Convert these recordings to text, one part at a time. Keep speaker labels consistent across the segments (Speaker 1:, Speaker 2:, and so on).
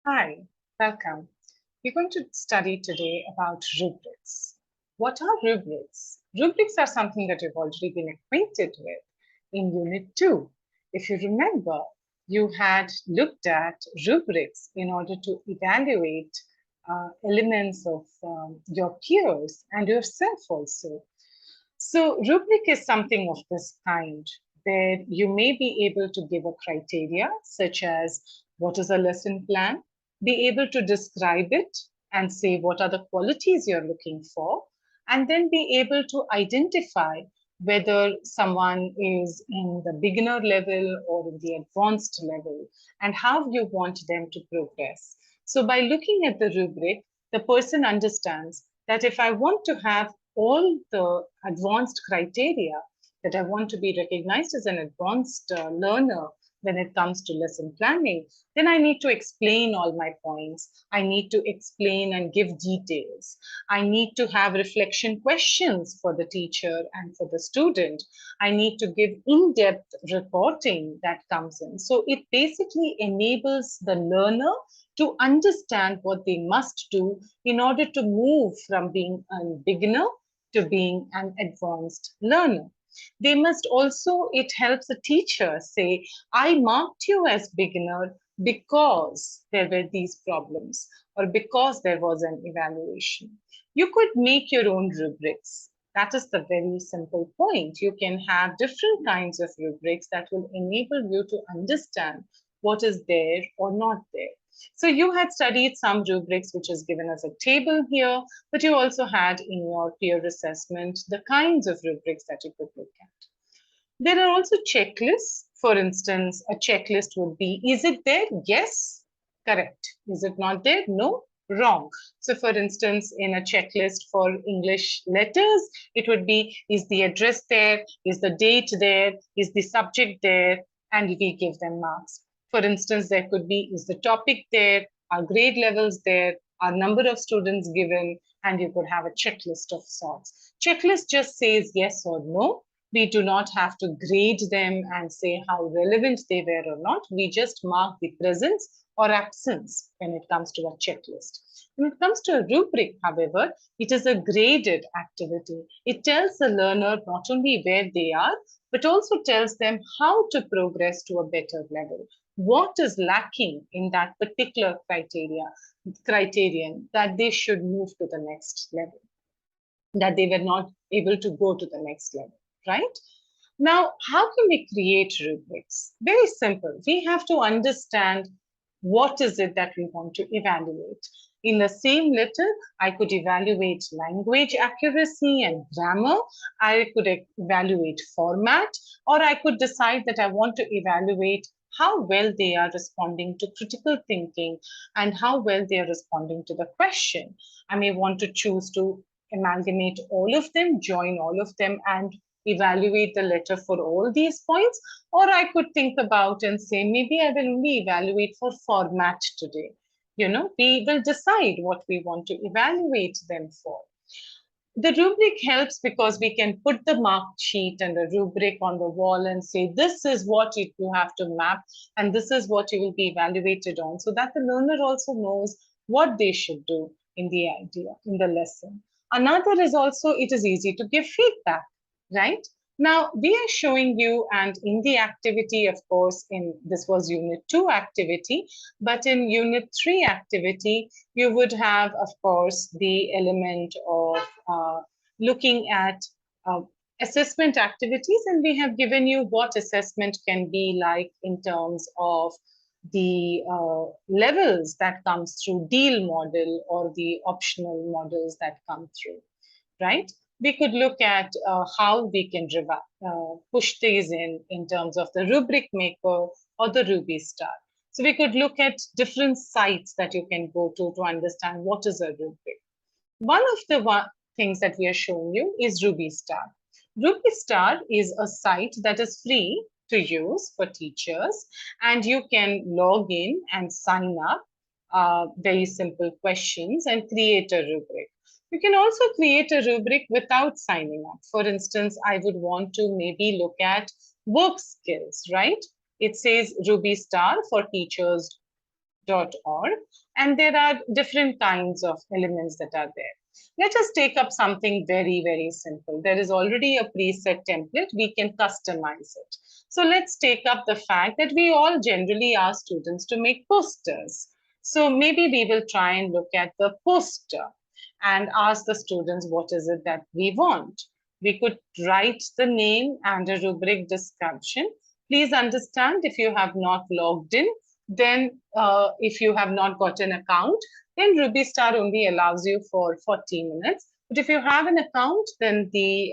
Speaker 1: Hi, welcome. We're going to study today about rubrics. What are rubrics? Rubrics are something that you've already been acquainted with in Unit 2. If you remember, you had looked at rubrics in order to evaluate elements of your peers and yourself also. So, rubric is something of this kind where you may be able to give a criteria such as what is a lesson plan, be able to describe it and say what are the qualities you're looking for, and then be able to identify whether someone is in the beginner level or in the advanced level and how you want them to progress. So, by looking at the rubric, the person understands that if I want to have all the advanced criteria that I want to be recognized as an advanced learner when it comes to lesson planning, then I need to explain all my points. I need to explain and give details. I need to have reflection questions for the teacher and for the student. I need to give in depth reporting that comes in. So it basically enables the learner to understand what they must do in order to move from being a beginner to being an advanced learner. They must also, it helps a teacher say, I marked you as beginner because there were these problems or because there was an evaluation. You could make your own rubrics. That is the very simple point. You can have different kinds of rubrics that will enable you to understand what is there or not there. So you had studied some rubrics, which is given as a table here, but you also had in your peer assessment the kinds of rubrics that you could look at. There are also checklists. For instance, a checklist would be, is it there? Yes, correct. Is it not there? No, wrong. So for instance, in a checklist for English letters, it would be, is the address there? Is the date there? Is the subject there? And we give them marks. For instance, there could be, is the topic there? Are grade levels there? Are number of students given? And you could have a checklist of sorts. Checklist just says yes or no. We do not have to grade them and say how relevant they were or not. We just mark the presence or absence when it comes to a checklist. When it comes to a rubric, however, it is a graded activity. It tells the learner not only where they are, but also tells them how to progress to a better level. What is lacking in that particular criterion that they should move to the next level, that they were not able to go to the next level, right? Now, how can we create rubrics? Very simple. We have to understand what is it that we want to evaluate. In the same letter, I could evaluate language accuracy and grammar. I could evaluate format, or I could decide that I want to evaluate how well they are responding to critical thinking and how well they are responding to the question. I may want to choose to amalgamate all of them, join all of them, and evaluate the letter for all these points. Or I could think about and say, maybe I will only evaluate for format today. We will decide what we want to evaluate them for. The rubric helps because we can put the mark sheet and the rubric on the wall and say, this is what you have to map, and this is what you will be evaluated on, so that the learner also knows what they should do in the idea, in the lesson. Another is also, it is easy to give feedback, right? Now, we are showing you, and in the activity, of course, in this was Unit 2 activity, but in Unit 3 activity, you would have, of course, the element of looking at uh, assessment activities, and we have given you what assessment can be like in terms of the levels that comes through deal model or the optional models that come through, right? We could look at how we can push these in terms of the rubric maker or the Ruby Star. So we could look at different sites that you can go to understand what is a rubric. One of the things that we are showing you is Ruby Star. Ruby Star is a site that is free to use for teachers, and you can log in and sign up very simple questions and create a rubric. You can also create a rubric without signing up. For instance, I would want to maybe look at work skills, right? It says Ruby Star for teachers and there are different kinds of elements that are there. Let us take up something very, very simple. There is already a preset template. We can customize it. So let's take up the fact that we all generally ask students to make posters. So maybe we will try and look at the poster and ask the students what is it that we want. We could write the name and a rubric description. Please understand, if you have not logged in, then if you have not got an account, then Ruby Star only allows you for 40 minutes. But if you have an account, then the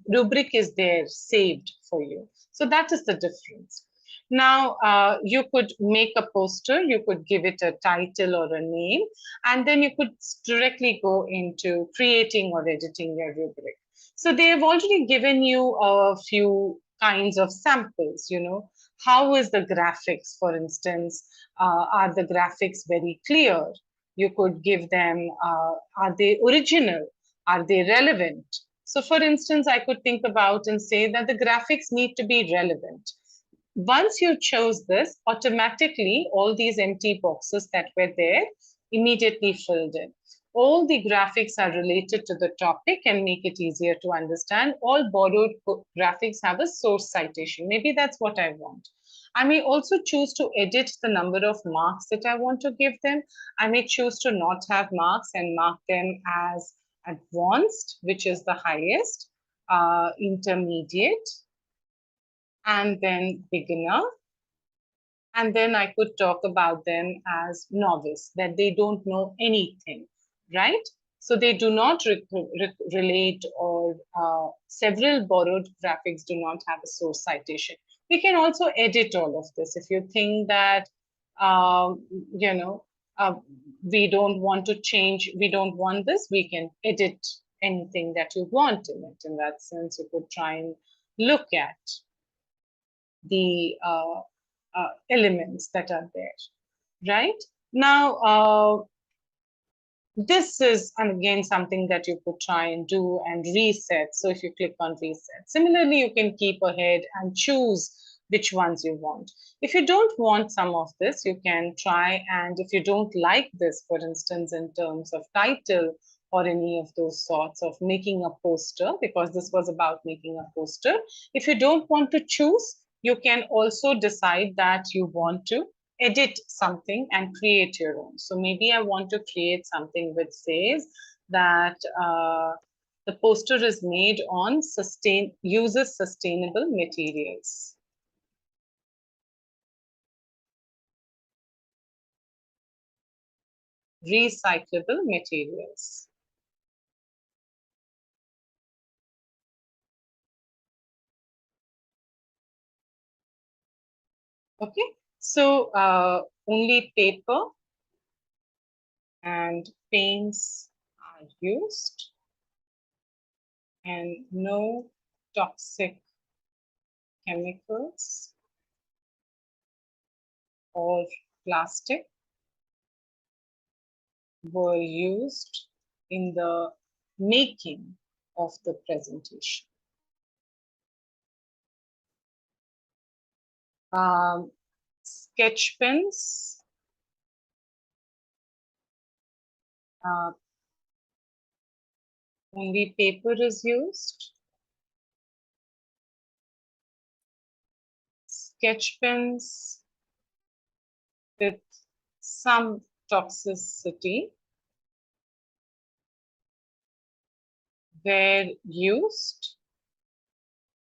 Speaker 1: rubric is there saved for you. So that is the difference. Now, you could make a poster, you could give it a title or a name, and then you could directly go into creating or editing your rubric. So they have already given you a few kinds of samples, how is the graphics, for instance? Are the graphics very clear? You could give them, are they original? Are they relevant? So for instance, I could think about and say that the graphics need to be relevant. Once you chose this, automatically all these empty boxes that were there immediately filled in. All the graphics are related to the topic and make it easier to understand. All borrowed graphics have a source citation. Maybe that's what I want. I may also choose to edit the number of marks that I want to give them. I may choose to not have marks and mark them as advanced, which is the highest, intermediate, and then beginner. And then I could talk about them as novice, that they don't know anything, right? So they do not relate, or several borrowed graphics do not have a source citation. We can also edit all of this. If you think that, you know, we don't want to change, we don't want this, we can edit anything that you want in it. In that sense, you could try and look at the elements that are there, right? Now, this is, and again, something that you could try and do and reset. So if you click on reset, similarly, you can keep ahead and choose which ones you want. If you don't want some of this, you can try, and if you don't like this, for instance, in terms of title or any of those sorts of making a poster, because this was about making a poster, if you don't want to choose, you can also decide that you want to edit something and create your own. So maybe I want to create something which says that the poster is made on uses sustainable materials. Recyclable materials. Okay, so only paper and paints are used, and no toxic chemicals or plastic were used in the making of the presentation. Sketch pens, only paper is used. Sketch pens with some toxicity were used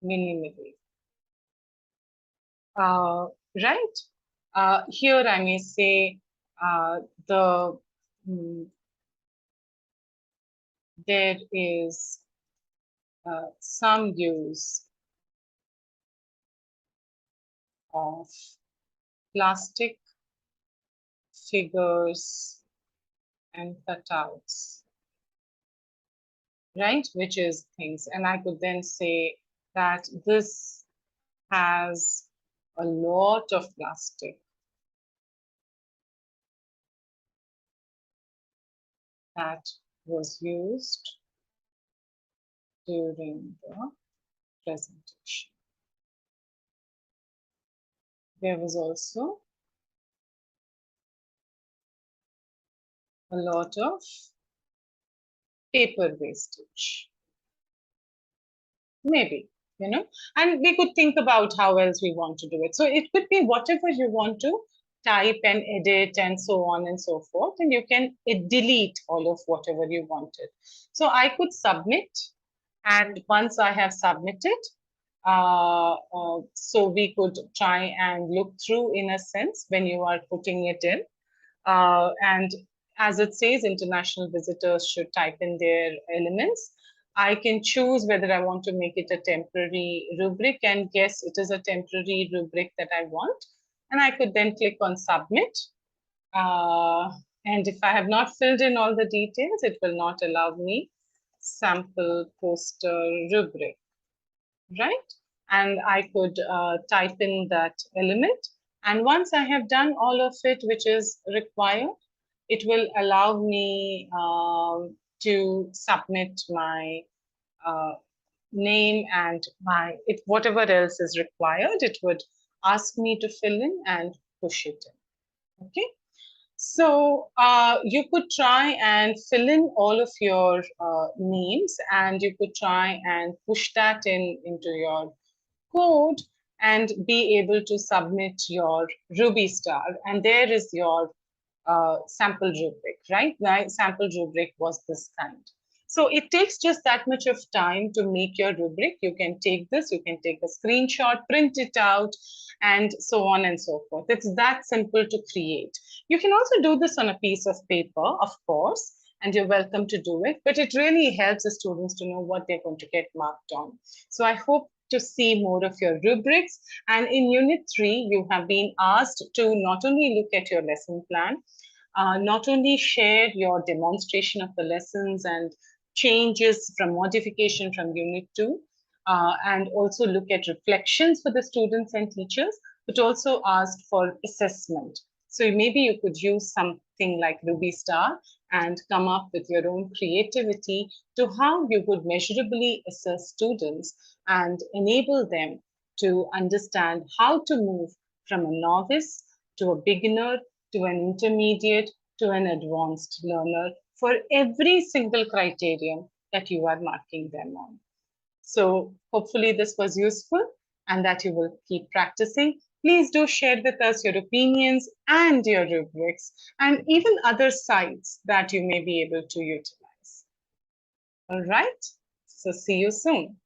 Speaker 1: minimally. Right? Here I may say there is some use of plastic figures and cutouts, right? Which is things. And I could then say that this has a lot of plastic that was used during the presentation. There was also a lot of paper wastage. Maybe, and we could think about how else we want to do it. So it could be whatever you want to type and edit and so on and so forth, and you can delete all of whatever you wanted. So I could submit, and once I have submitted, so we could try and look through in a sense when you are putting it in. And as it says, international visitors should type in their elements. I can choose whether I want to make it a temporary rubric, and yes, it is a temporary rubric that I want. And I could then click on submit. And if I have not filled in all the details, it will not allow me sample poster rubric, right? And I could type in that element. And once I have done all of it, which is required, it will allow me to submit my name and whatever else is required. It would ask me to fill in and push it in. Okay. So you could try and fill in all of your names, and you could try and push that into your code and be able to submit your Ruby star. And there is your sample rubric, right? My sample rubric was this kind. So it takes just that much of time to make your rubric. You can take this, you can take a screenshot, print it out, and so on and so forth. It's that simple to create. You can also do this on a piece of paper, of course, and you're welcome to do it, but it really helps the students to know what they're going to get marked on. So I hope to see more of your rubrics. And in Unit 3, you have been asked to not only look at your lesson plan, not only share your demonstration of the lessons and changes from modification from Unit 2, and also look at reflections for the students and teachers, but also asked for assessment. So maybe you could use something like Ruby Star and come up with your own creativity to how you would measurably assess students and enable them to understand how to move from a novice to a beginner to an intermediate to an advanced learner for every single criterion that you are marking them on. So hopefully this was useful and that you will keep practicing. Please do share with us your opinions and your rubrics and even other sites that you may be able to utilize. All right, so see you soon.